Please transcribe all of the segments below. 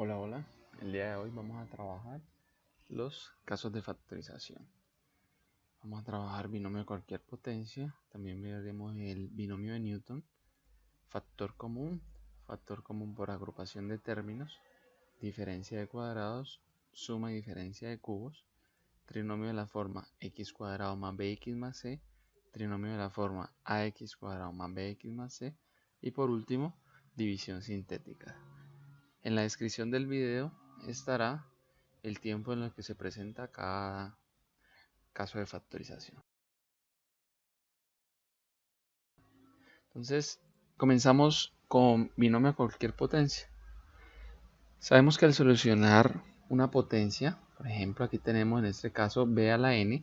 Hola, hola. El día de hoy vamos a trabajar los casos de factorización. Vamos a trabajar binomio de cualquier potencia. También veremos el binomio de Newton, factor común por agrupación de términos, diferencia de cuadrados, suma y diferencia de cubos, trinomio de la forma x cuadrado más bx más c, trinomio de la forma ax cuadrado más bx más c y por último, división sintética. En la descripción del video estará el tiempo en el que se presenta cada caso de factorización. Entonces, comenzamos con binomio a cualquier potencia. Sabemos que al solucionar una potencia, por ejemplo, aquí tenemos en este caso b a la n,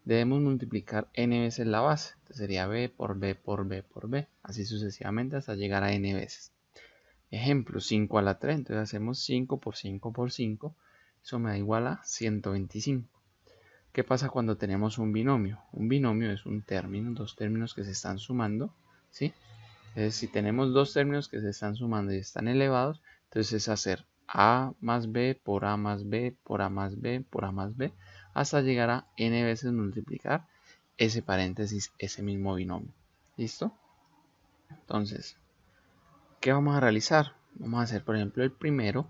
debemos multiplicar n veces la base. Entonces sería b por b por b por b, así sucesivamente hasta llegar a n veces. Ejemplo, 5 a la 3, entonces hacemos 5 por 5 por 5, eso me da igual a 125. ¿Qué pasa cuando tenemos un binomio? Un binomio es un término, dos términos que se están sumando, ¿sí? Entonces, si tenemos dos términos que se están sumando y están elevados, entonces es hacer a más b por a más b por a más b por a más b hasta llegar a n veces multiplicar ese paréntesis, ese mismo binomio. ¿Listo? Entonces, ¿qué vamos a realizar? Vamos a hacer, por ejemplo, el primero,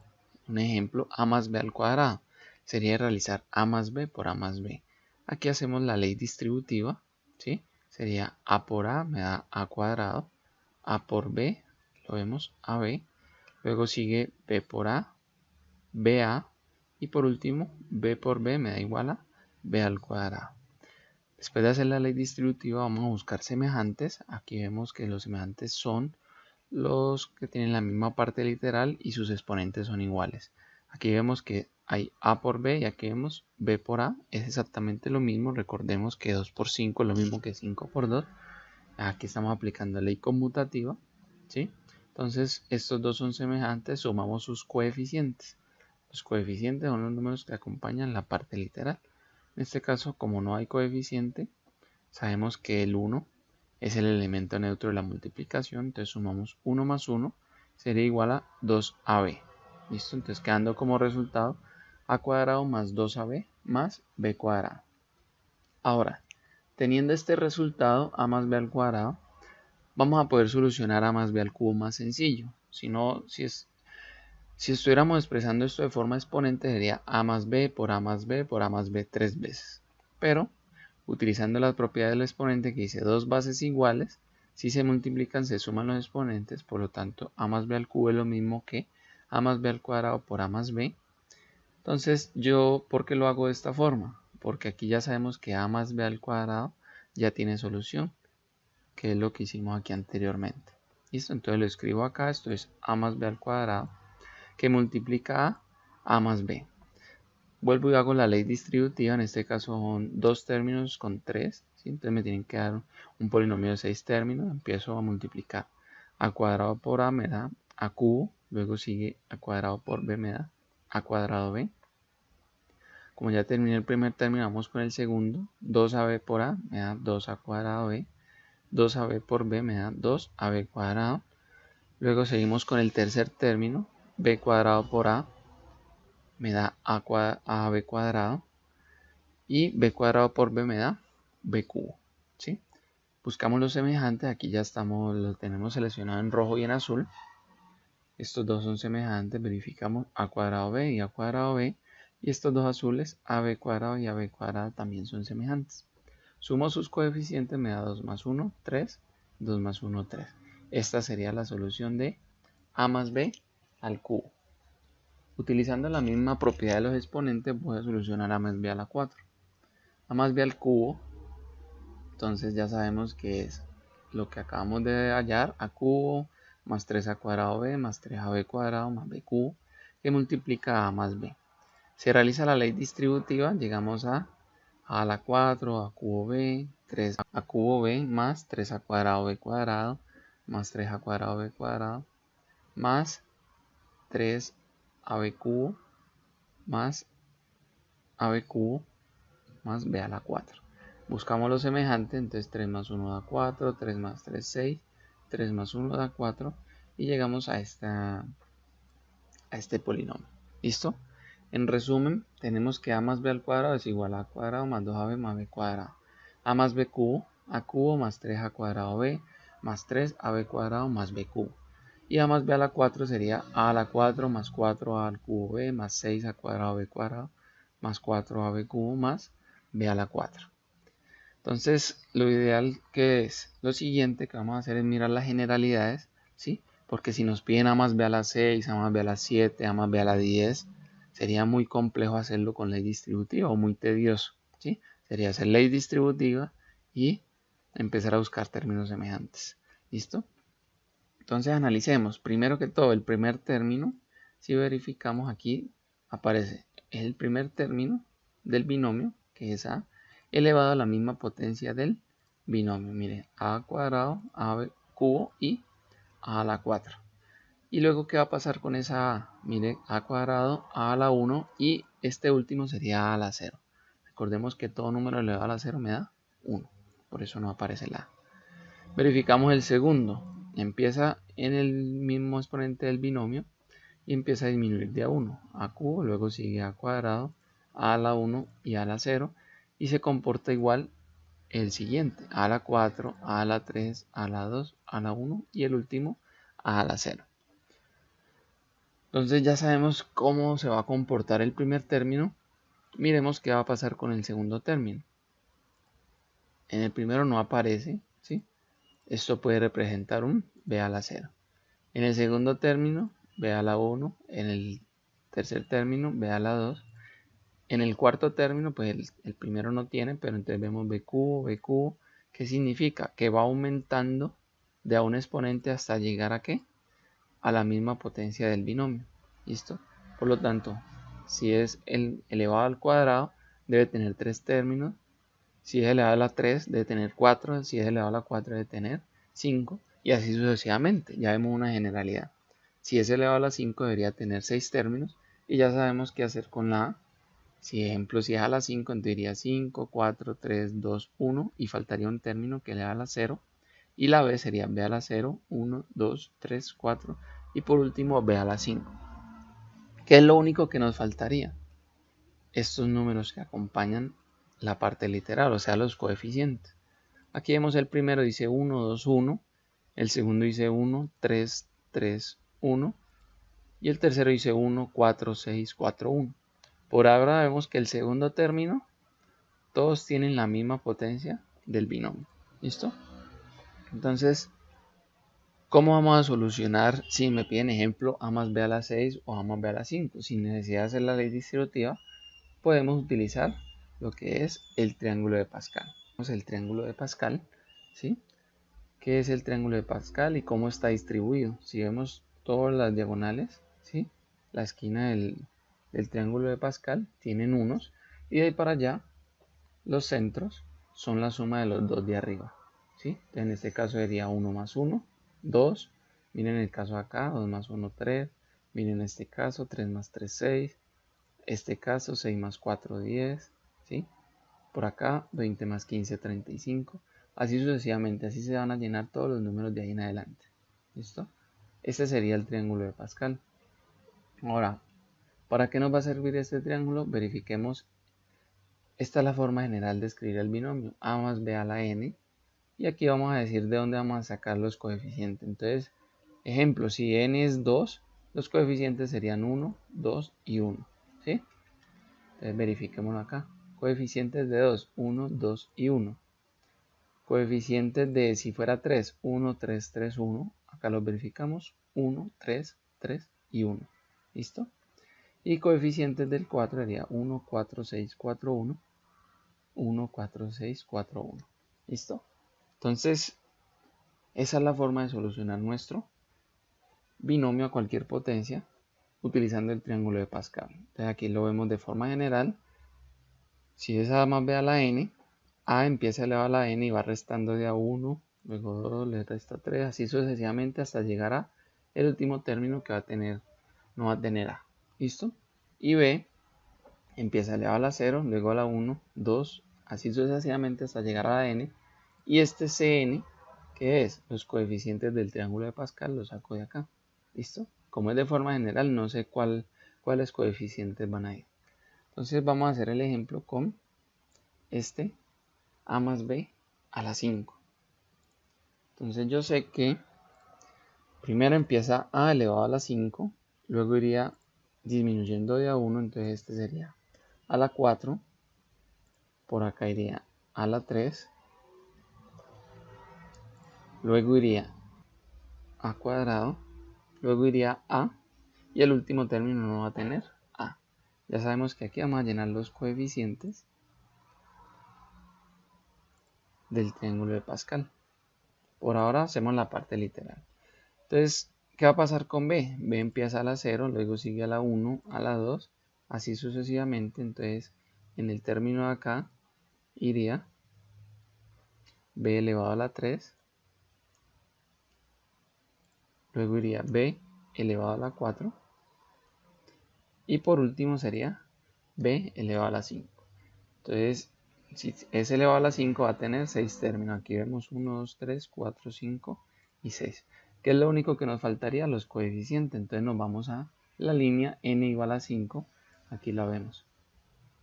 un ejemplo, a más b al cuadrado. Sería realizar a más b por a más b. Aquí hacemos la ley distributiva, ¿sí? Sería a por a me da a cuadrado, a por b, lo vemos, ab, luego sigue b por a, ba, y por último, b por b me da igual a b al cuadrado. Después de hacer la ley distributiva vamos a buscar semejantes. Aquí vemos que los semejantes son los que tienen la misma parte literal y sus exponentes son iguales. Aquí vemos que hay a por b y aquí vemos b por a. Es exactamente lo mismo. Recordemos que 2 por 5 es lo mismo que 5 por 2. Aquí estamos aplicando ley conmutativa, ¿sí? Entonces estos dos son semejantes, sumamos sus coeficientes. Los coeficientes son los números que acompañan la parte literal. En este caso, como no hay coeficiente, sabemos que el 1 es el elemento neutro de la multiplicación, entonces sumamos 1 más 1 sería igual a 2ab. ¿Listo? Entonces quedando como resultado a cuadrado más 2ab más b cuadrado. Ahora, teniendo este resultado a más b al cuadrado, vamos a poder solucionar a más b al cubo más sencillo. Si estuviéramos expresando esto de forma exponente sería a más b por a más b por a más b 3 veces. Pero utilizando las propiedades del exponente que dice dos bases iguales, si se multiplican se suman los exponentes, por lo tanto a más b al cubo es lo mismo que a más b al cuadrado por a más b. Entonces yo, ¿por qué lo hago de esta forma? Porque aquí ya sabemos que a más b al cuadrado ya tiene solución, que es lo que hicimos aquí anteriormente. ¿Listo? Entonces lo escribo acá, esto es a más b al cuadrado, que multiplica a más b. Vuelvo y hago la ley distributiva, en este caso son dos términos con 3, ¿sí? Entonces me tienen que dar un polinomio de 6 términos, empiezo a multiplicar. A cuadrado por a me da a cubo, luego sigue a cuadrado por b me da a cuadrado b. Como ya terminé el primer término, vamos con el segundo. 2ab por a me da 2a cuadrado b, 2ab por b me da 2ab cuadrado. Luego seguimos con el tercer término, b cuadrado por a me da ab cuadrado y b cuadrado por b me da b cubo, ¿sí? Buscamos los semejantes, aquí ya lo tenemos seleccionado en rojo y en azul. Estos dos son semejantes, verificamos a cuadrado b y a cuadrado b, y estos dos azules, ab cuadrado y ab cuadrado, también son semejantes. Sumo sus coeficientes, me da 2 más 1, 3, 2 más 1, 3. Esta sería la solución de a más b al cubo. Utilizando la misma propiedad de los exponentes, voy a solucionar a más b a la 4. A más b al cubo, entonces ya sabemos que es lo que acabamos de hallar, a cubo más 3a cuadrado b más 3ab cuadrado más b cubo, que multiplica a más b. Se realiza la ley distributiva, llegamos a la 4, a cubo b, 3 a cubo b más 3a cuadrado b cuadrado más 3a cuadrado b cuadrado más 3ab cubo más ab cubo más b a la 4. Buscamos los semejantes, entonces 3 más 1 da 4, 3 más 3, 6, 3 más 1 da 4 y llegamos a esta a este polinomio. ¿Listo? En resumen, tenemos que a más b al cuadrado es igual a cuadrado más 2ab más b cuadrado. A más b cubo, a cubo más 3a cuadrado b más 3ab cuadrado más b cubo. Y a más b a la 4 sería a a la 4 más 4a al cubo b más 6a cuadrado b cuadrado más 4ab cubo más b a la 4. Entonces, lo ideal que es lo siguiente que vamos a hacer es mirar las generalidades, ¿sí? Porque si nos piden a más b a la 6, a más b a la 7, a más b a la 10, sería muy complejo hacerlo con ley distributiva o muy tedioso, ¿sí? Sería hacer ley distributiva y empezar a buscar términos semejantes. ¿Listo? Entonces analicemos. Primero que todo, el primer término, si verificamos aquí, aparece el primer término del binomio, que es a, elevado a la misma potencia del binomio. Mire, a cuadrado, a cubo y a la 4. Y luego, ¿qué va a pasar con esa a? Mire, a cuadrado, a la 1 y este último sería a la 0. Recordemos que todo número elevado a la 0 me da 1. Por eso no aparece la a. Verificamos el segundo. Empieza en el mismo exponente del binomio y empieza a disminuir de a 1. A cubo, luego sigue a cuadrado, a la 1 y a la 0. Y se comporta igual el siguiente. A la 4, a la 3, a la 2, a la 1 y el último a la 0. Entonces ya sabemos cómo se va a comportar el primer término. Miremos qué va a pasar con el segundo término. En el primero no aparece, ¿sí? Esto puede representar un b a la 0. En el segundo término, b a la 1. En el tercer término, b a la 2. En el cuarto término, pues el primero no tiene, pero entonces vemos b cubo. ¿Qué significa? Que va aumentando de a un exponente hasta llegar a ¿qué? A la misma potencia del binomio. ¿Listo? Por lo tanto, si es el elevado al cuadrado, debe tener 3 términos. Si es elevado a la 3, debe tener 4. Si es elevado a la 4, debe tener 5. Y así sucesivamente. Ya vemos una generalidad. Si es elevado a la 5, debería tener 6 términos. Y ya sabemos qué hacer con la a. Si ejemplo, si es a la 5, entonces diría 5, 4, 3, 2, 1. Y faltaría un término que eleva a la 0. Y la b sería b a la 0, 1, 2, 3, 4. Y por último, b a la 5. ¿Qué es lo único que nos faltaría? Estos números que acompañan la parte literal, o sea, los coeficientes. Aquí vemos el primero dice 1, 2, 1. El segundo dice 1, 3, 3, 1. Y el tercero dice 1, 4, 6, 4, 1. Por ahora vemos que el segundo término, todos tienen la misma potencia del binomio. ¿Listo? Entonces, ¿cómo vamos a solucionar si me piden ejemplo a más b a la 6 o a más b a la 5? Sin necesidad de hacer la ley distributiva, podemos utilizar lo que es el triángulo de Pascal. El triángulo de Pascal, ¿sí? ¿Qué es el triángulo de Pascal y cómo está distribuido? Si vemos todas las diagonales, ¿sí? La esquina del triángulo de Pascal tienen unos y de ahí para allá los centros son la suma de los dos de arriba, ¿sí? En este caso sería 1 más 1, 2. Miren el caso acá, 2 más 1, 3. Miren este caso, 3 más 3, 6. Este caso, 6 más 4, 10. ¿Sí? Por acá, 20 más 15, 35. Así sucesivamente, así se van a llenar todos los números de ahí en adelante. ¿Listo? Este sería el triángulo de Pascal. Ahora, ¿para qué nos va a servir este triángulo? Verifiquemos. Esta es la forma general de escribir el binomio. A más b a la n. Y aquí vamos a decir de dónde vamos a sacar los coeficientes. Entonces, ejemplo, si n es 2, los coeficientes serían 1, 2 y 1. ¿Sí? Entonces verifiquémoslo acá. Coeficientes de 2, 1, 2 y 1. Coeficientes de, si fuera 3, 1, 3, 3, 1. Acá los verificamos. 1, 3, 3 y 1. ¿Listo? Y coeficientes del 4 sería 1, 4, 6, 4, 1. 1, 4, 6, 4, 1. ¿Listo? Entonces, esa es la forma de solucionar nuestro binomio a cualquier potencia utilizando el triángulo de Pascal. Entonces aquí lo vemos de forma general. Si es a más b a la n, a empieza elevado a la n y va restando de a 1, luego 2, le resta 3, así sucesivamente hasta llegar a el último término que va a tener, no va a tener a. ¿Listo? Y b empieza elevado a la 0, luego a la 1, 2, así sucesivamente hasta llegar a la n. Y este cn, que es los coeficientes del triángulo de Pascal, lo saco de acá. ¿Listo? como es de forma general, no sé cuáles coeficientes van a ir. Entonces vamos a hacer el ejemplo con este a más b a la 5. Entonces yo sé que primero empieza a elevado a la 5, luego iría disminuyendo de a 1, entonces este sería a la 4, por acá iría a la 3, luego iría a cuadrado, luego iría a, y el último término no va a tener a. Ya sabemos que aquí vamos a llenar los coeficientes del triángulo de Pascal. Por ahora hacemos la parte literal. Entonces, ¿qué va a pasar con b? B empieza a la 0, luego sigue a la 1, a la 2, así sucesivamente. Entonces, en el término de acá iría b elevado a la 3, luego iría b elevado a la 4, y por último sería b elevado a la 5. Entonces, si es elevado a la 5 va a tener 6 términos. Aquí vemos 1, 2, 3, 4, 5 y 6. ¿Qué es lo único que nos faltaría? Los coeficientes. Entonces nos vamos a la línea n igual a 5. Aquí la vemos.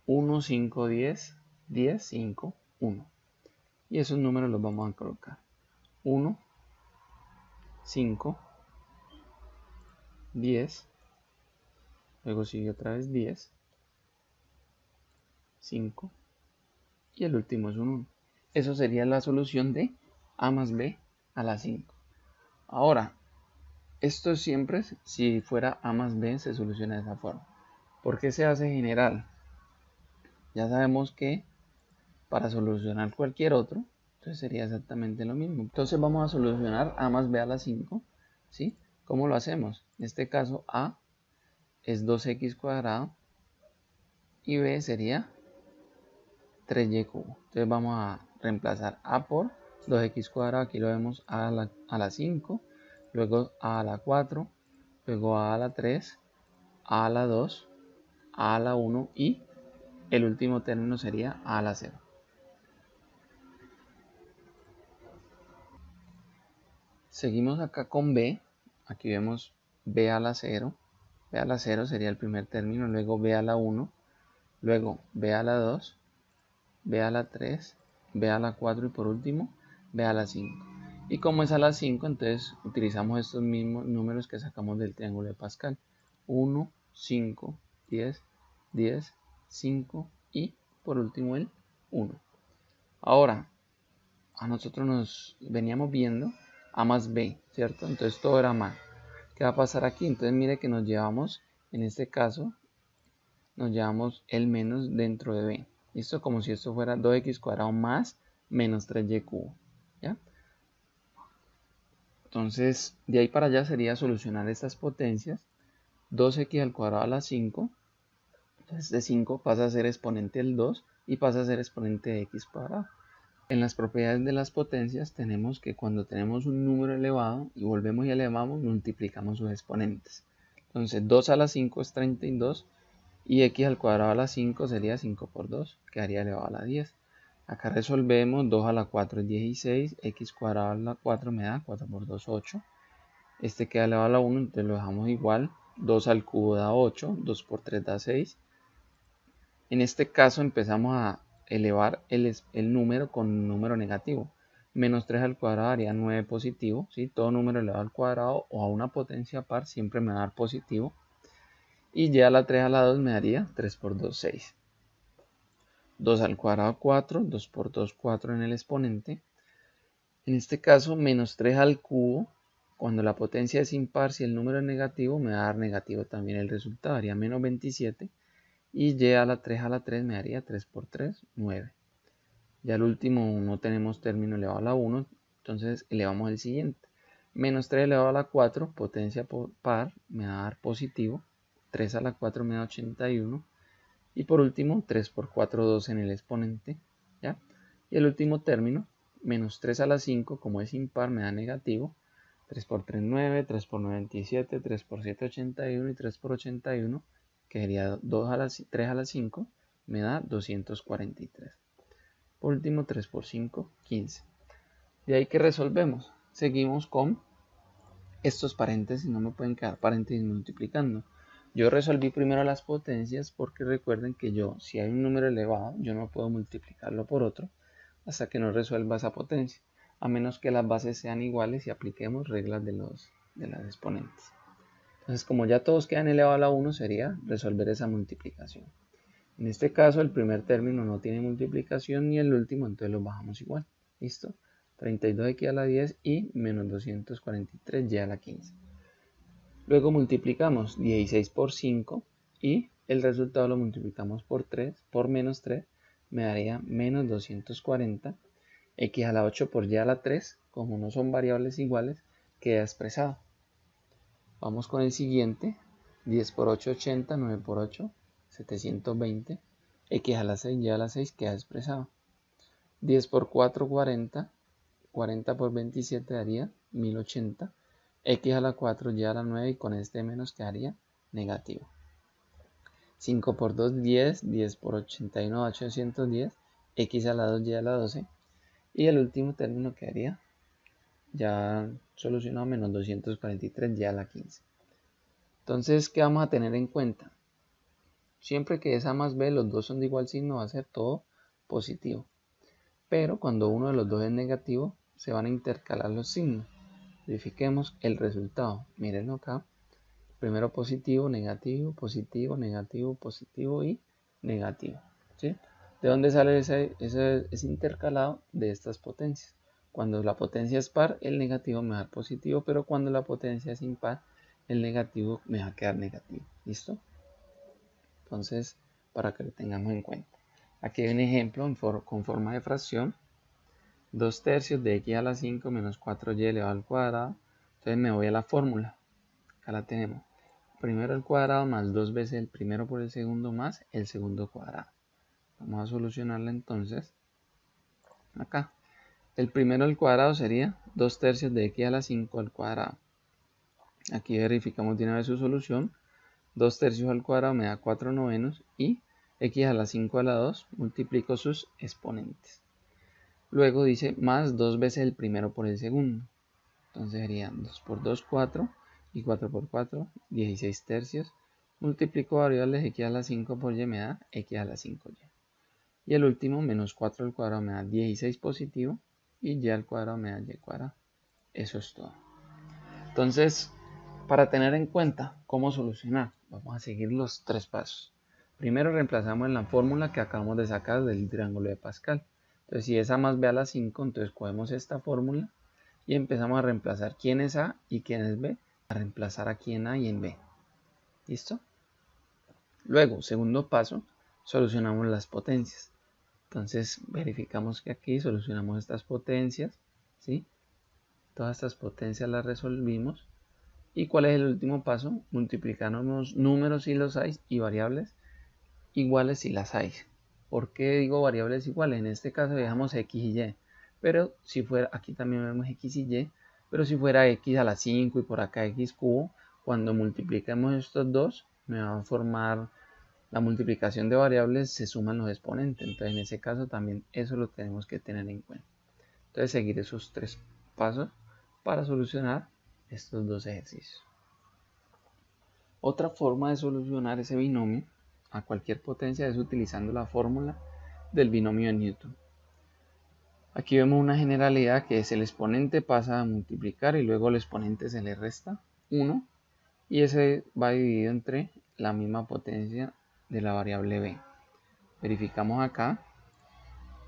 1, 5, 10, 10, 5, 1. Y esos números los vamos a colocar. 1, 5, 10. Luego sigue otra vez 10, 5. Y el último es un 1. Eso sería la solución de a más b a la 5. Ahora, esto siempre, si fuera a más b, se soluciona de esa forma. ¿Por qué se hace general? Ya sabemos que para solucionar cualquier otro, entonces sería exactamente lo mismo. Entonces vamos a solucionar a más b a la 5, ¿sí? ¿Cómo lo hacemos? En este caso a es 2x cuadrado y b sería 3y cubo. Entonces vamos a reemplazar a por 2x cuadrado, aquí lo vemos a la 5, luego a la 4, luego a la 3, a la 2, a la 1 y el último término sería a la 0. Seguimos acá con b, aquí vemos b a la 0, b a la 0 sería el primer término, luego b a la 1, luego b a la 2, b a la 3, b a la 4 y por último b a la 5. Y como es a la 5, entonces utilizamos estos mismos números que sacamos del triángulo de Pascal. 1, 5, 10, 10, 5 y por último el 1. Ahora, a nosotros nos veníamos viendo a más b, ¿cierto? Entonces todo era más. ¿Qué va a pasar aquí? Entonces mire que nos llevamos, en este caso, nos llevamos el menos dentro de b. Esto como si esto fuera 2x cuadrado más menos 3y cubo, ¿ya? Entonces, de ahí para allá sería solucionar estas potencias. 2x al cuadrado a la 5. Entonces, de 5 pasa a ser exponente del 2 y pasa a ser exponente de x cuadrado. En las propiedades de las potencias tenemos que cuando tenemos un número elevado y volvemos y elevamos, multiplicamos sus exponentes. Entonces, 2 a la 5 es 32 y x al cuadrado a la 5 sería 5 por 2, quedaría elevado a la 10. Acá resolvemos, 2 a la 4 es 16, x cuadrado a la 4 me da 4 por 2, 8. Este queda elevado a la 1, entonces lo dejamos igual. 2 al cubo da 8, 2 por 3 da 6. En este caso empezamos a elevar el número con un número negativo. Menos 3 al cuadrado daría 9 positivo. ¿Sí? Todo número elevado al cuadrado o a una potencia par siempre me va a dar positivo. Y ya la 3 a la 2 me daría 3 por 2, 6. 2 al cuadrado 4, 2 por 2, 4 en el exponente. En este caso, menos 3 al cubo, cuando la potencia es impar, si el número es negativo, me va a dar negativo también el resultado, daría menos 27. Y y a la 3 a la 3 me daría 3 por 3, 9. Ya el último no tenemos término elevado a la 1, entonces elevamos el siguiente. Menos 3 elevado a la 4, potencia par, me va a dar positivo. 3 a la 4 me da 81. Y por último, 3 por 4, 12 en el exponente. ¿Ya? Y el último término, menos 3 a la 5, como es impar, me da negativo. 3 por 3, 9, 3 por 9, 27, 3 por 7, 81 y 3 por 81, que sería 3 a la 5, me da 243. Por último, 3 por 5, 15. De ahí que resolvemos. Seguimos con estos paréntesis no me pueden quedar paréntesis multiplicando. Yo resolví primero las potencias porque recuerden que si hay un número elevado, yo no puedo multiplicarlo por otro hasta que no resuelva esa potencia, a menos que las bases sean iguales y apliquemos reglas de las exponentes. Entonces, como ya todos quedan elevado a la 1, sería resolver esa multiplicación. En este caso, el primer término no tiene multiplicación ni el último, entonces los bajamos igual. ¿Listo? 32x a la 10 y menos 243y a la 15. Luego multiplicamos 16 por 5 y el resultado lo multiplicamos por 3, por menos 3, me daría menos 240. X a la 8 por y a la 3, como no son variables iguales, queda expresado. Vamos con el siguiente. 10 por 8, 80, 9 por 8, 720. X a la 6, y a la 6 queda expresado. 10 por 4, 40. 40 por 27 daría 1080. X a la 4, y a la 9 y con este menos quedaría negativo. 5 por 2, 10. 10 por 81, 810. X a la 2, y a la 12. Y el último término quedaría ya solucionado menos 243 y a la 15. Entonces, ¿qué vamos a tener en cuenta? Siempre que es A más B, los dos son de igual signo, va a ser todo positivo. Pero cuando uno de los dos es negativo, se van a intercalar los signos. Verifiquemos el resultado. Mírenlo acá. Primero positivo, negativo, positivo, negativo, positivo y negativo. ¿Sí? ¿De dónde sale ese intercalado? De estas potencias. Cuando la potencia es par, el negativo me va a dar positivo, pero cuando la potencia es impar, el negativo me va a quedar negativo. ¿Listo? Entonces, para que lo tengamos en cuenta. Aquí hay un ejemplo con forma de fracción. 2 tercios de x a la 5 menos 4y elevado al cuadrado. Entonces me voy a la fórmula. Acá la tenemos. Primero al cuadrado más 2 veces el primero por el segundo más el segundo cuadrado. Vamos a solucionarla entonces. Acá. El primero al cuadrado sería 2 tercios de x a la 5 al cuadrado. Aquí verificamos de una vez su solución. 2 tercios al cuadrado me da 4 novenos y x a la 5 a la 2 multiplico sus exponentes. Luego dice más 2 veces el primero por el segundo. Entonces serían 2 por 2, 4 y 4 por 4, 16 tercios. Multiplico variables x a la 5 por y me da x a la 5y. Y el último, menos 4 al cuadrado me da 16 positivo y y al cuadrado me da y cuadrado. Eso es todo. Entonces, para tener en cuenta cómo solucionar, vamos a seguir los 3 pasos. Primero reemplazamos en la fórmula que acabamos de sacar del triángulo de Pascal. Entonces, si es A más B a la 5, entonces cogemos esta fórmula y empezamos a reemplazar quién es A y quién es B, a reemplazar aquí en A y en B. ¿Listo? Luego, segundo paso, solucionamos las potencias. Entonces, verificamos que aquí solucionamos estas potencias, ¿sí? Todas estas potencias las resolvimos. ¿Y cuál es el último paso? Multiplicar los números si los hay y variables iguales si las hay. ¿Por qué digo variables iguales? En este caso dejamos x y y. Pero si fuera, aquí también vemos x y y, pero si fuera x a la 5 y por acá x cubo, cuando multipliquemos estos dos, me va a formar la multiplicación de variables, se suman los exponentes. Entonces en ese caso también eso lo tenemos que tener en cuenta. Entonces seguir esos 3 pasos para solucionar estos dos ejercicios. Otra forma de solucionar ese binomio a cualquier potencia es utilizando la fórmula del binomio de Newton. Aquí vemos una generalidad que es el exponente pasa a multiplicar y luego el exponente se le resta 1 y ese va dividido entre la misma potencia de la variable b. Verificamos acá.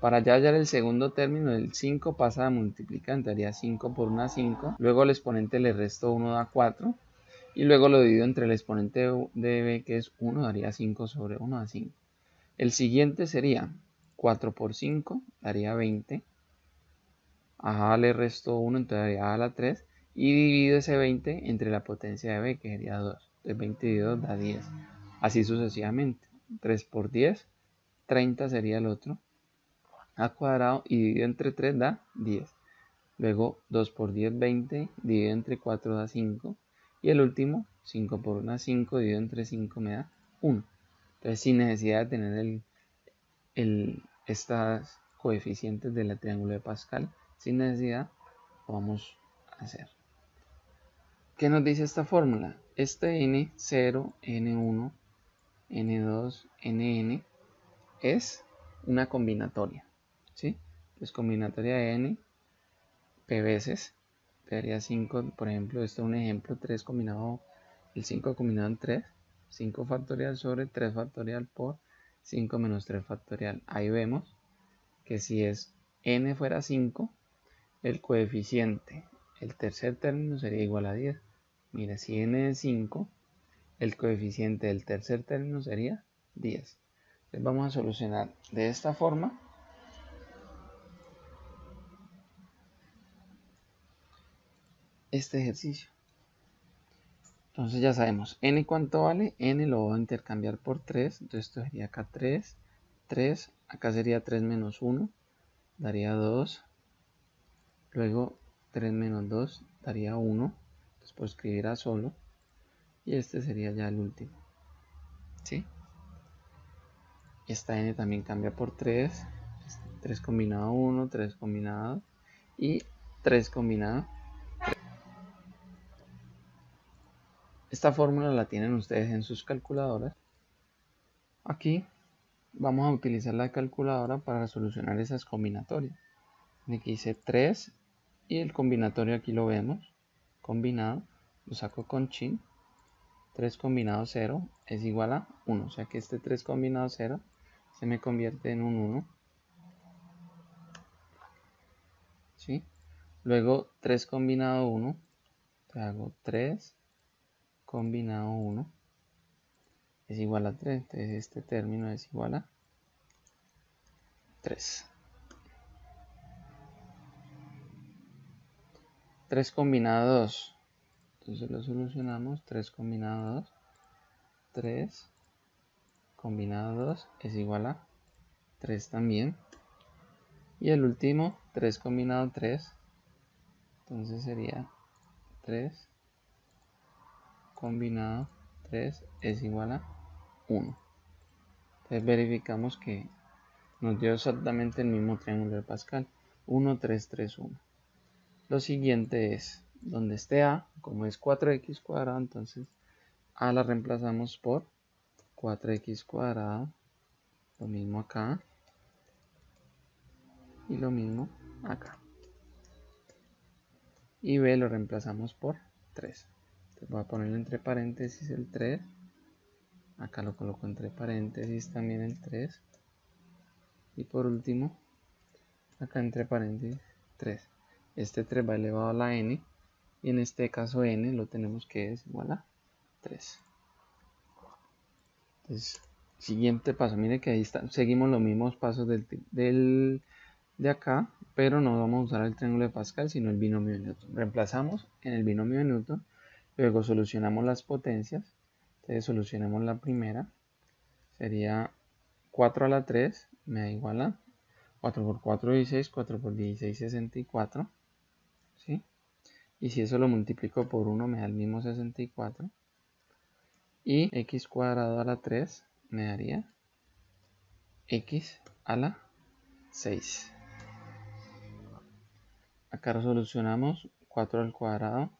Para ya hallar el segundo término, el 5 pasa a multiplicar, entonces daría 5 por 1 5. Luego el exponente le resto 1 da 4. Y luego lo divido entre el exponente de b, que es 1, daría 5 sobre 1 da 5. El siguiente sería 4 por 5, daría 20. A le resto 1, entonces daría a la 3. Y divido ese 20 entre la potencia de b, que sería 2. Entonces 20 dividido 2 da 10. Así sucesivamente. 3 por 10, 30 sería el otro. A cuadrado y dividido entre 3 da 10. Luego 2 por 10, 20, dividido entre 4 da 5. Y el último, 5 por 1, 5, dividido entre 5 me da 1. Entonces sin necesidad de tener estas coeficientes del triángulo de Pascal, sin necesidad, lo vamos a hacer. ¿Qué nos dice esta fórmula? Este n0, n1, n2, nn es una combinatoria, ¿sí? Pues combinatoria de n, p veces, te daría 5, por ejemplo, esto es un ejemplo, 3 combinado, el 5 combinado en 3, 5 factorial sobre 3 factorial por 5 menos 3 factorial. Ahí vemos que si es n fuera 5, el coeficiente, el tercer término sería igual a 10. Mira, si n es 5, el coeficiente del tercer término sería 10. Entonces vamos a solucionar de esta forma este ejercicio. Entonces ya sabemos, n cuánto vale, n lo voy a intercambiar por 3, entonces esto sería acá 3, 3, acá sería 3 menos 1, daría 2, luego 3 menos 2 daría 1, entonces puedo escribir a solo, y este sería ya el último, ¿sí? Esta n también cambia por 3, 3 combinado 1, 3 combinado y 3 combinado. Esta fórmula la tienen ustedes en sus calculadoras. Aquí vamos a utilizar la calculadora para solucionar esas combinatorias. Aquí hice 3 y el combinatorio aquí lo vemos. Combinado, lo saco con chin. 3 combinado 0 es igual a 1. O sea que este 3 combinado 0 se me convierte en un 1. ¿Sí? Luego 3 combinado 1. Te hago 3 combinado 1 es igual a 3. Entonces este término es igual a 3. 3 combinado 2. Entonces lo solucionamos. 3 combinado 2. 3 combinado 2 es igual a 3 también. Y el último, 3 combinado 3. Entonces sería 3 combinado 3 es igual a 1. Entonces verificamos que nos dio exactamente el mismo triángulo de Pascal. 1, 3, 3, 1. Lo siguiente es, donde esté a, como es 4x cuadrado, entonces a la reemplazamos por 4x cuadrado. Lo mismo acá. Y lo mismo acá. Y b lo reemplazamos por 3. Entonces voy a ponerlo entre paréntesis el 3. Acá lo coloco entre paréntesis también el 3. Y por último, acá entre paréntesis 3. Este 3 va elevado a la n. Y en este caso n lo tenemos que es igual a 3. Entonces, siguiente paso. Mire que ahí está. Seguimos los mismos pasos de acá, pero no vamos a usar el triángulo de Pascal, sino el binomio de Newton. Reemplazamos en el binomio de Newton, luego solucionamos las potencias. Entonces solucionamos la primera, sería 4 a la 3, me da igual a 4 por 4, 16, 4 por 16, 64, ¿sí? Y si eso lo multiplico por 1, me da el mismo 64. Y x cuadrado a la 3 me daría x a la 6. Acá solucionamos 4 al cuadrado,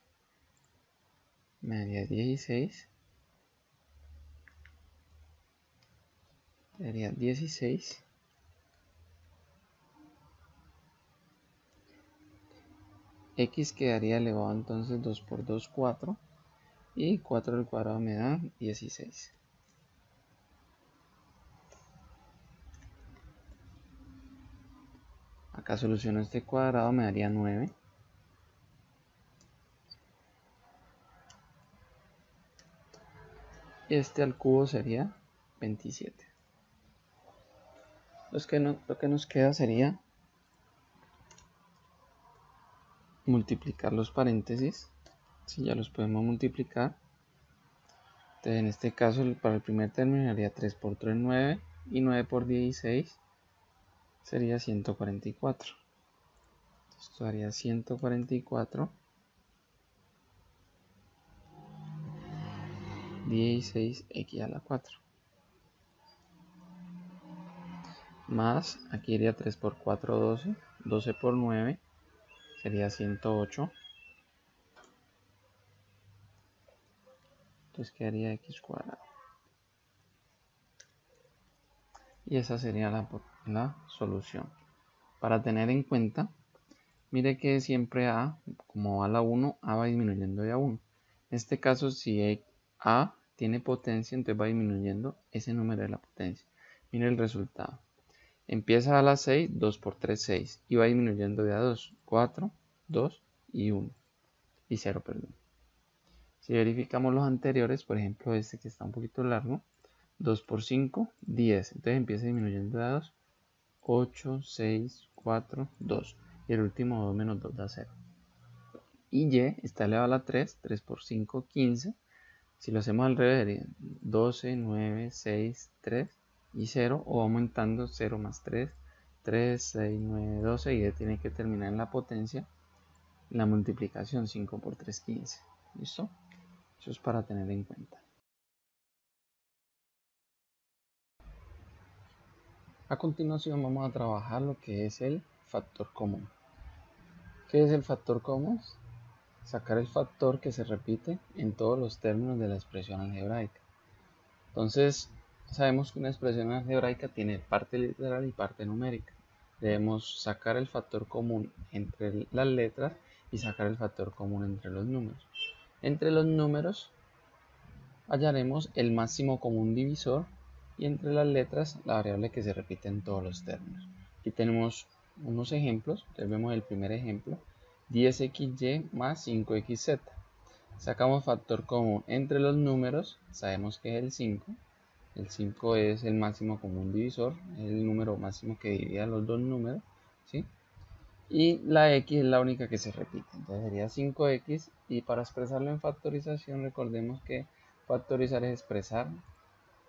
me daría 16. Daría 16. X quedaría elevado entonces 2 por 2, 4. Y 4 al cuadrado me da 16. Acá soluciono este cuadrado, me daría 9. Y este al cubo sería 27. Lo que nos queda sería multiplicar los paréntesis. Si ya los podemos multiplicar. Entonces en este caso para el primer término haría 3 por 3, 9. Y 9 por 16 sería 144. Esto haría 144. 16x a la 4. Más, aquí iría 3 por 4, 12. 12 por 9 sería 108. entonces quedaría x cuadrado. Y esa sería la solución. Para tener en cuenta, mire que siempre a, como va a la 1, a va disminuyendo de a 1. En este caso, si a tiene potencia, entonces va disminuyendo ese número de la potencia. Mire el resultado. Empieza a la 6, 2 por 3, 6. Y va disminuyendo de a 2, 4, 2 y 1. Y 0, perdón. Si verificamos los anteriores, por ejemplo este que está un poquito largo, 2 por 5, 10. Entonces empieza disminuyendo de a 2, 8, 6, 4, 2. Y el último 2 menos 2 da 0. Y y está elevado a la 3, 3 por 5, 15. Si lo hacemos al revés, sería 12, 9, 6, 3 y 0. O aumentando 0 más 3, 3, 6, 9, 12. Y tiene que terminar en la potencia, la multiplicación 5 por 3, 15. ¿Listo? Eso es para tener en cuenta. A continuación vamos a trabajar lo que es el factor común. ¿Qué es el factor común? Sacar el factor que se repite en todos los términos de la expresión algebraica. Entonces, sabemos que una expresión algebraica tiene parte literal y parte numérica. Debemos sacar el factor común entre las letras y sacar el factor común entre los números. Entre los números hallaremos el máximo común divisor y entre las letras la variable que se repite en todos los términos. Aquí tenemos unos ejemplos. Entonces vemos el primer ejemplo, 10xy más 5xz. Sacamos factor común entre los números, sabemos que es el 5. El 5 es el máximo común divisor, es el número máximo que divide a los dos números, ¿sí? Y la x es la única que se repite, entonces sería 5x. Y para expresarlo en factorización, recordemos que factorizar es expresar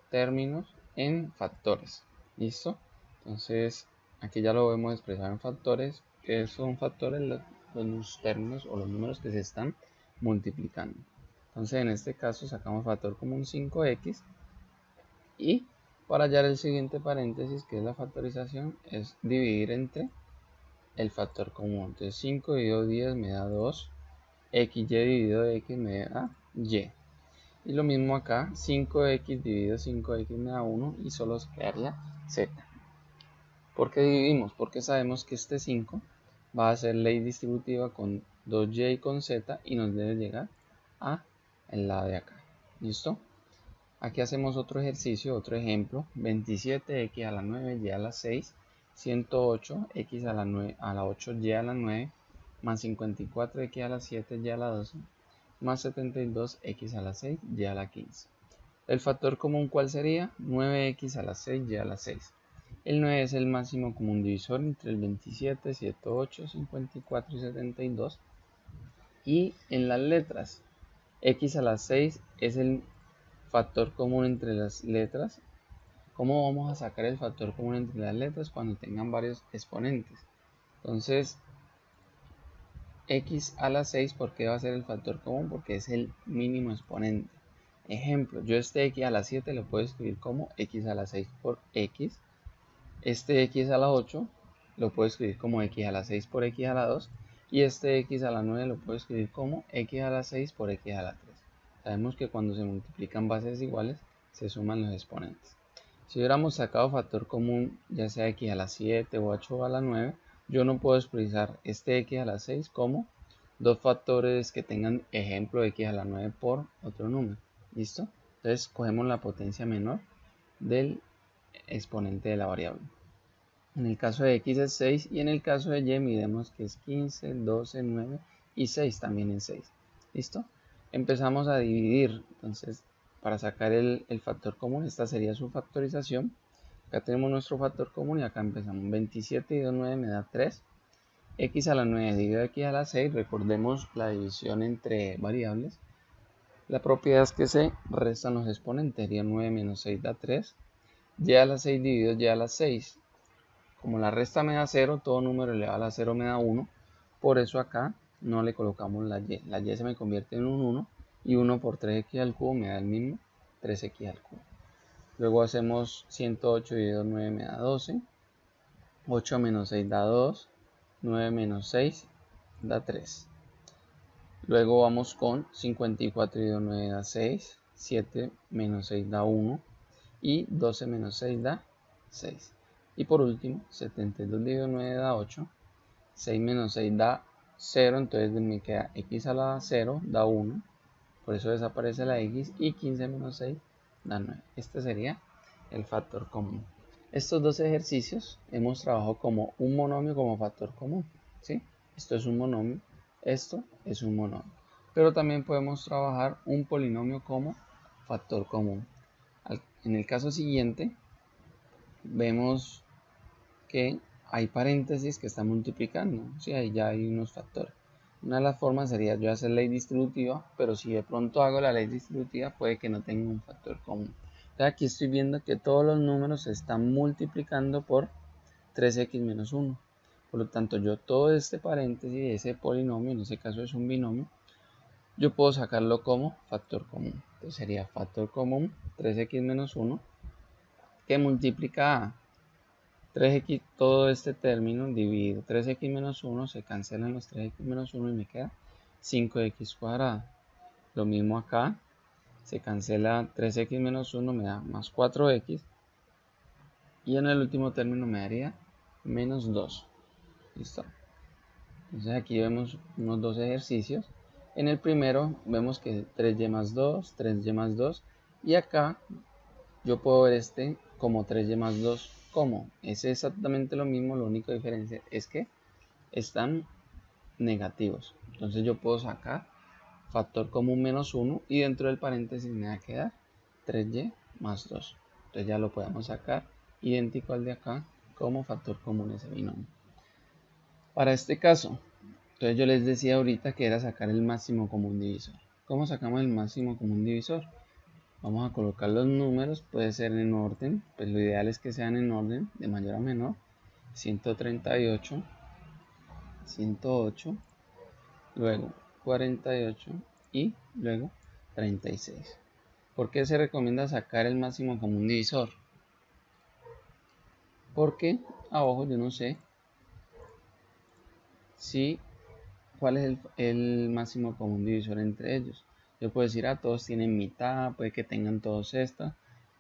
términos en factores. ¿Listo? Entonces, aquí ya lo vemos expresado en factores. ¿Qué son factores? Los términos o los números que se están multiplicando. Entonces, en este caso, sacamos factor común 5x. Y para hallar el siguiente paréntesis, que es la factorización, es dividir entre el factor común. Entonces, 5 dividido 10 me da 2. XY dividido x me da y. Y lo mismo acá, 5x dividido 5x me da 1 y solo se quedaría z. ¿Por qué dividimos? Porque sabemos que este 5 va a ser ley distributiva con 2y y con z y nos debe llegar a el lado de acá. ¿Listo? Aquí hacemos otro ejercicio, otro ejemplo. 27x a la 9 y a la 6, 108x a la 8 y a la 9, más 54x a la 7 y a la 12, más 72x a la 6 y a la 15. El factor común, ¿cuál sería? 9x a la 6 y a la 6. El 9 es el máximo común divisor entre el 27, 7, 8, 54 y 72. Y en las letras, x a la 6 es el factor común entre las letras. ¿Cómo vamos a sacar el factor común entre las letras? Cuando tengan varios exponentes. Entonces, x a la 6, ¿por qué va a ser el factor común? Porque es el mínimo exponente. Ejemplo, yo este x a la 7 lo puedo escribir como x a la 6 por x. Este x a la 8 lo puedo escribir como x a la 6 por x a la 2. Y este x a la 9 lo puedo escribir como x a la 6 por x a la 3. Sabemos que cuando se multiplican bases iguales, se suman los exponentes. Si hubiéramos sacado factor común, ya sea x a la 7 o 8 a la 9, yo no puedo expresar este x a la 6 como dos factores que tengan ejemplo de x a la 9 por otro número. ¿Listo? Entonces cogemos la potencia menor del exponente de la variable. En el caso de x es 6 y en el caso de y miremos que es 15, 12, 9 y 6 también en 6. ¿Listo? Empezamos a dividir. Entonces, para sacar el factor común, esta sería su factorización. Acá tenemos nuestro factor común y acá empezamos. 27 dividido 9 me da 3. X a la 9 dividido x a la 6. Recordemos la división entre variables. La propiedad es que se restan los exponentes. Sería 9 menos 6 da 3. Y a la 6 dividido y a la 6. Como la resta me da 0, todo número elevado a la 0 me da 1. Por eso acá no le colocamos la y. La y se me convierte en un 1. Y 1 por 3x al cubo me da el mismo 3x al cubo. Luego hacemos 108 dividido 9 me da 12. 8 menos 6 da 2. 9 menos 6 da 3. Luego vamos con 54 dividido 9 da 6. 7 menos 6 da 1 y 12 menos 6 da 6. Y por último, 72 dividido 9 da 8, 6 menos 6 da 0, entonces me queda x a la 0 da 1, por eso desaparece la x, y 15 menos 6 da 9. Este sería el factor común. Estos dos ejercicios hemos trabajado como un monomio como factor común, ¿sí? Esto es un monomio, esto es un monomio. Pero también podemos trabajar un polinomio como factor común. En el caso siguiente, vemos que hay paréntesis que están multiplicando, ¿sí? Ahí ya hay unos factores. Una de las formas sería yo hacer ley distributiva, pero si de pronto hago la ley distributiva puede que no tenga un factor común. Entonces aquí estoy viendo que todos los números se están multiplicando por 3x menos 1. Por lo tanto, yo todo este paréntesis, ese polinomio, en este caso es un binomio, yo puedo sacarlo como factor común. Entonces sería factor común 3x menos 1 que multiplica a 3x, todo este término dividido 3x menos 1, se cancelan los 3x menos 1 y me queda 5x cuadrado. Lo mismo acá, se cancela 3x menos 1, me da más 4x. Y en el último término me daría menos 2. ¿Listo? Entonces aquí vemos unos dos ejercicios. En el primero vemos que 3y más 2, 3y más 2. Y acá yo puedo ver este como 3y más 2. ¿Cómo? Es exactamente lo mismo, la única diferencia es que están negativos. Entonces yo puedo sacar factor común menos 1 y dentro del paréntesis me va a quedar 3y más 2. Entonces ya lo podemos sacar idéntico al de acá como factor común ese binomio. Para este caso, entonces yo les decía ahorita que era sacar el máximo común divisor. ¿Cómo sacamos el máximo común divisor? Vamos a colocar los números, puede ser en orden, pues lo ideal es que sean en orden, de mayor a menor. 138, 108, luego 48 y luego 36. ¿Por qué se recomienda sacar el máximo común divisor? Porque abajo yo no sé si cuál es el máximo común divisor entre ellos. Yo puedo decir, todos tienen mitad, puede que tengan todos esta,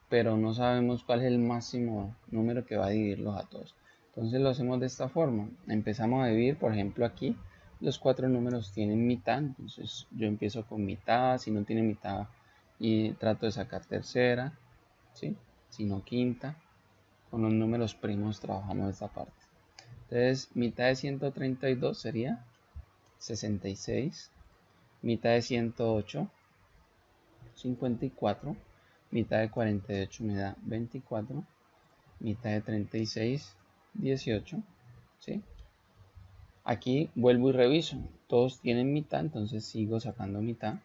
pero no sabemos cuál es el máximo número que va a dividirlos a todos. Entonces lo hacemos de esta forma. Empezamos a dividir, por ejemplo aquí, los 4 números tienen mitad, entonces yo empiezo con mitad, si no tiene mitad y trato de sacar tercera, ¿sí? Si no quinta. Con los números primos trabajamos esta parte. Entonces mitad de 132 sería 66, mitad de 108, 54, mitad de 48 me da 24, mitad de 36, 18, ¿sí? Aquí vuelvo y reviso, todos tienen mitad, entonces sigo sacando mitad,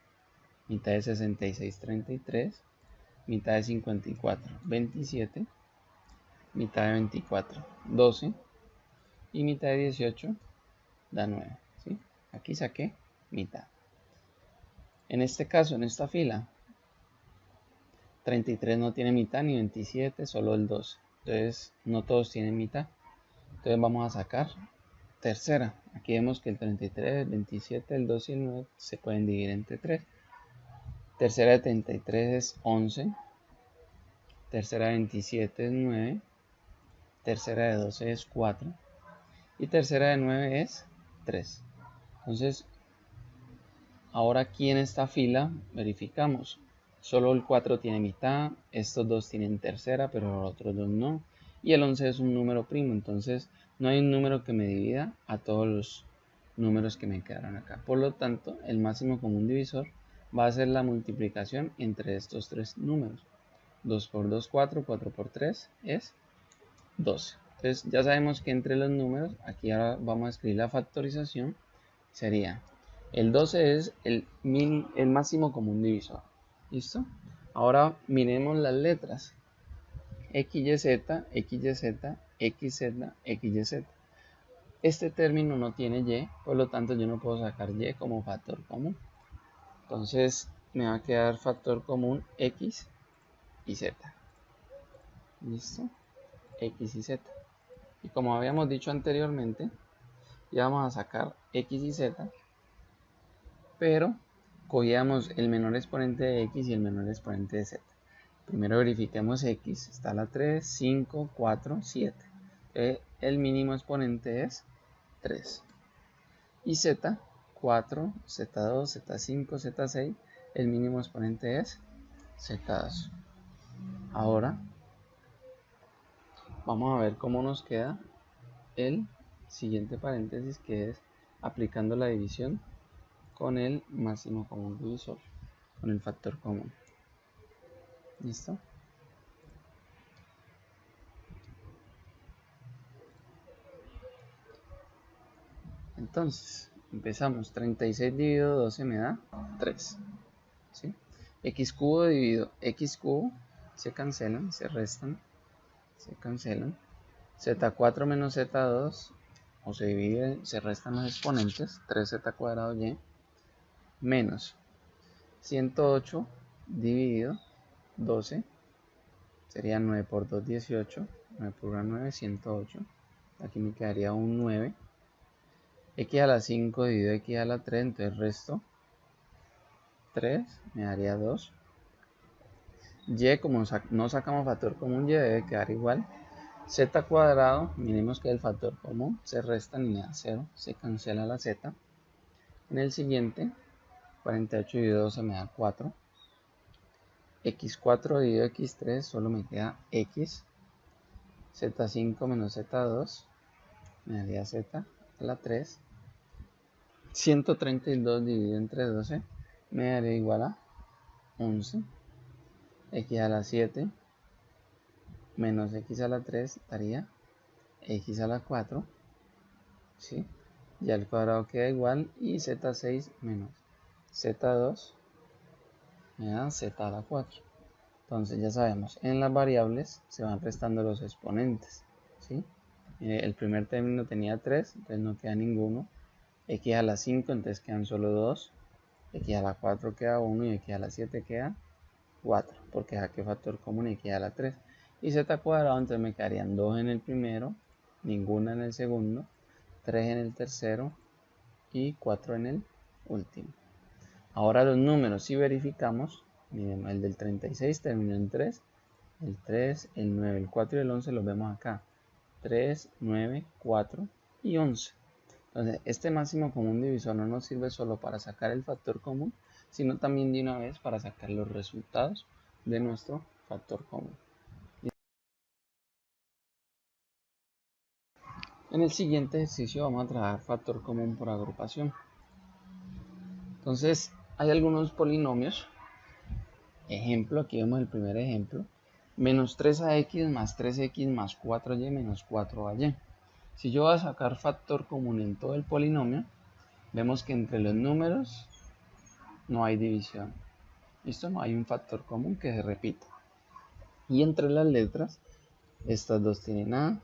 mitad de 66, 33, mitad de 54, 27, mitad de 24, 12 y mitad de 18 da 9, ¿sí? Aquí saqué mitad. En este caso, en esta fila, 33 no tiene mitad ni 27, solo el 12. Entonces no todos tienen mitad. Entonces vamos a sacar tercera. Aquí vemos que el 33, el 27, el 12 y el 9 se pueden dividir entre 3. Tercera de 33 es 11. Tercera de 27 es 9. Tercera de 12 es 4. Y tercera de 9 es 3. Entonces, ahora aquí en esta fila verificamos. Solo el 4 tiene mitad, estos dos tienen tercera, pero los otros dos no. Y el 11 es un número primo, entonces no hay un número que me divida a todos los números que me quedaron acá. Por lo tanto, el máximo común divisor va a ser la multiplicación entre estos tres números. 2 por 2, 4, 4 por 3 es 12. Entonces ya sabemos que entre los números, aquí ahora vamos a escribir la factorización, sería el 12 es el máximo común divisor. ¿Listo? Ahora miremos las letras. XYZ, XYZ, XZ, XYZ. Este término no tiene Y, por lo tanto yo no puedo sacar Y como factor común. Entonces me va a quedar factor común X y Z. ¿Listo? X y Z. Y como habíamos dicho anteriormente, ya vamos a sacar X y Z, pero cogíamos el menor exponente de x y el menor exponente de z. Primero verifiquemos x, está la 3, 5, 4, 7. El mínimo exponente es 3. Y z, 4, z2, z5, z6, el mínimo exponente es z2. Ahora vamos a ver cómo nos queda el siguiente paréntesis, que es aplicando la división con el máximo común divisor, con el factor común. ¿Listo? Entonces, empezamos. 36 dividido 12 me da 3. ¿Sí? X cubo dividido x cubo se cancelan, se restan, se cancelan. Z4 menos Z2, o se divide, se restan los exponentes, 3z cuadrado y, menos 108 dividido 12, sería 9 por 2, 18, 9 por 1, 9, 108. Aquí me quedaría un 9. X a la 5 dividido x a la 3, entonces resto 3, me daría 2. Y, como no sacamos factor común, y debe quedar igual. Z cuadrado, miremos que el factor común, se restan y me da 0, se cancela la z. En el siguiente, 48 dividido 12 me da 4. X4 dividido x3 solo me queda x. Z5 menos Z2 me daría Z a la 3. 132 dividido entre 12 me daría igual a 11. X a la 7 menos x a la 3 daría x a la 4. ¿Sí? Ya el cuadrado queda igual y Z6 menos Z2 me da Z a la 4. Entonces ya sabemos, en las variables se van restando los exponentes. ¿Sí? El primer término tenía 3, entonces no queda ninguno. X a la 5, entonces quedan solo 2. X a la 4 queda 1 y X a la 7 queda 4, porque saqué factor común X a la 3. Y Z cuadrado, entonces me quedarían 2 en el primero, ninguna en el segundo, 3 en el tercero y 4 en el último. Ahora los números, si verificamos, miren, el del 36 terminó en 3, el 3, el 9, el 4 y el 11 los vemos acá. 3, 9, 4 y 11. Entonces, este máximo común divisor no nos sirve solo para sacar el factor común, sino también de una vez para sacar los resultados de nuestro factor común. En el siguiente ejercicio vamos a trabajar factor común por agrupación. Entonces, hay algunos polinomios. Ejemplo, aquí vemos el primer ejemplo. Menos 3ax más 3x más 4y menos 4ay. Si yo voy a sacar factor común en todo el polinomio, vemos que entre los números no hay división. ¿Listo? No hay un factor común que se repita. Y entre las letras, estas dos tienen A,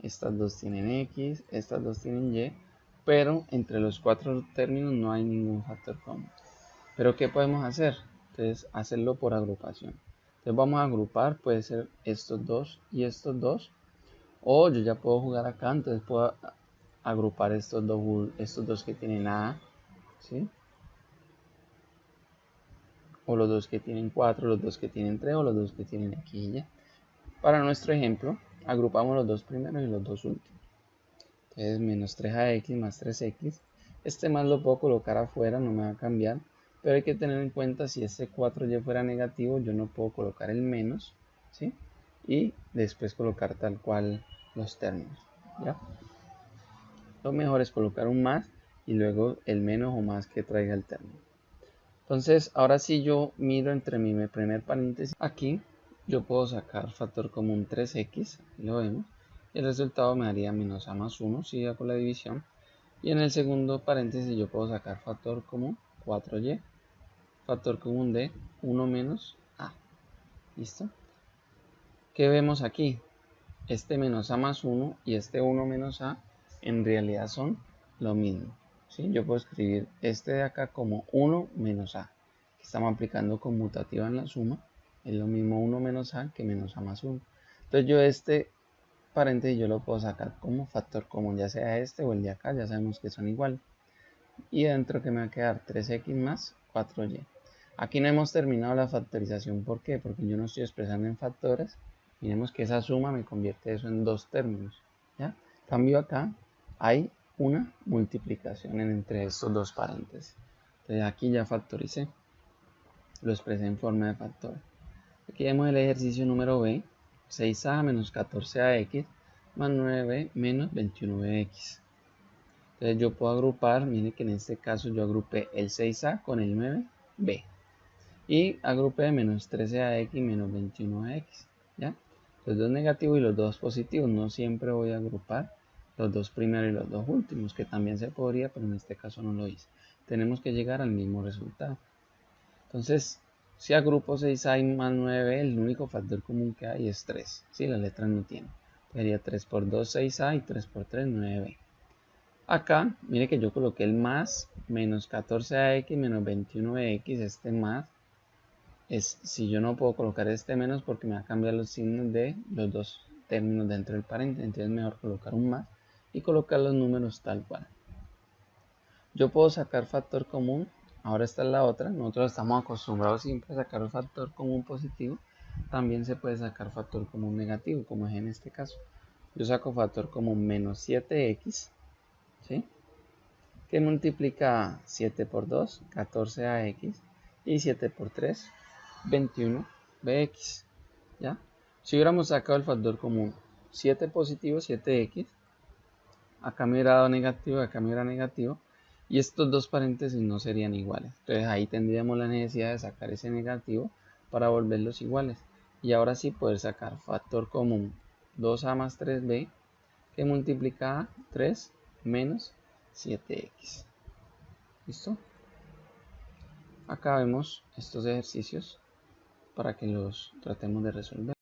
estas dos tienen X, estas dos tienen Y, pero entre los cuatro términos no hay ningún factor común. ¿Pero qué podemos hacer? Entonces, hacerlo por agrupación. Entonces vamos a agrupar, puede ser estos dos y estos dos, o yo ya puedo jugar acá, entonces puedo agrupar estos dos que tienen A, ¿sí? O los dos que tienen 4, los dos que tienen 3 o los dos que tienen X y Y. Para nuestro ejemplo, agrupamos los dos primeros y los dos últimos. Entonces, menos 3ax más 3x. Este más lo puedo colocar afuera, no me va a cambiar. Pero hay que tener en cuenta, si este 4y fuera negativo, yo no puedo colocar el menos, ¿sí? Y después colocar tal cual los términos, ¿ya? Lo mejor es colocar un más y luego el menos o más que traiga el término. Entonces, ahora sí yo miro entre mi primer paréntesis. Aquí yo puedo sacar factor común 3x, lo vemos. Y el resultado me daría menos a más 1, si hago la división. Y en el segundo paréntesis yo puedo sacar factor común 4y. Factor común de 1 menos a. ¿Listo? ¿Qué vemos aquí? Este menos a más 1 y este 1 menos a en realidad son lo mismo. ¿Sí? Yo puedo escribir este de acá como 1 menos a. Estamos aplicando conmutativa en la suma. Es lo mismo 1 menos a que menos a más 1. Entonces yo este paréntesis yo lo puedo sacar como factor común, ya sea este o el de acá, ya sabemos que son iguales. Y dentro que me va a quedar 3x más 4y. Aquí no hemos terminado la factorización. ¿Por qué? Porque yo no estoy expresando en factores. Miremos que esa suma me convierte eso en dos términos. ¿Ya? Cambio acá hay una multiplicación entre estos dos paréntesis. Entonces aquí ya factoricé. Lo expresé en forma de factor. Aquí vemos el ejercicio número B. 6a menos 14ax más 9b menos 21bx. Entonces yo puedo agrupar, miren que en este caso yo agrupé el 6a con el 9b. Y agrupé menos 13ax menos 21ax. ¿Ya? Los dos negativos y los dos positivos. No siempre voy a agrupar los dos primeros y los dos últimos, que también se podría, pero en este caso no lo hice. Tenemos que llegar al mismo resultado. Entonces, si agrupo 6a más 9b, el único factor común que hay es 3. Si las letras no tienen. Sería 3 por 2, 6a y 3 por 3, 9b. Acá, mire que yo coloqué el más, menos 14ax menos 21x, este más. Si yo no puedo colocar este menos porque me va a cambiar los signos de los dos términos dentro del paréntesis, entonces es mejor colocar un más y colocar los números tal cual. Yo puedo sacar factor común, ahora esta es la otra, nosotros estamos acostumbrados siempre a sacar un factor común positivo, también se puede sacar factor común negativo, como es en este caso. Yo saco factor común menos 7x, ¿sí? Que multiplica 7 por 2, 14ax, y 7 por 3, 21bx. ¿Ya? Si hubiéramos sacado el factor común 7 positivo, 7x, acá me hubiera dado negativo, acá me hubiera negativo, y estos dos paréntesis no serían iguales. Entonces ahí tendríamos la necesidad de sacar ese negativo para volverlos iguales. Y ahora sí poder sacar factor común 2a más 3b, que multiplica 3 menos 7x. ¿Listo? Acá vemos estos ejercicios para que los tratemos de resolver.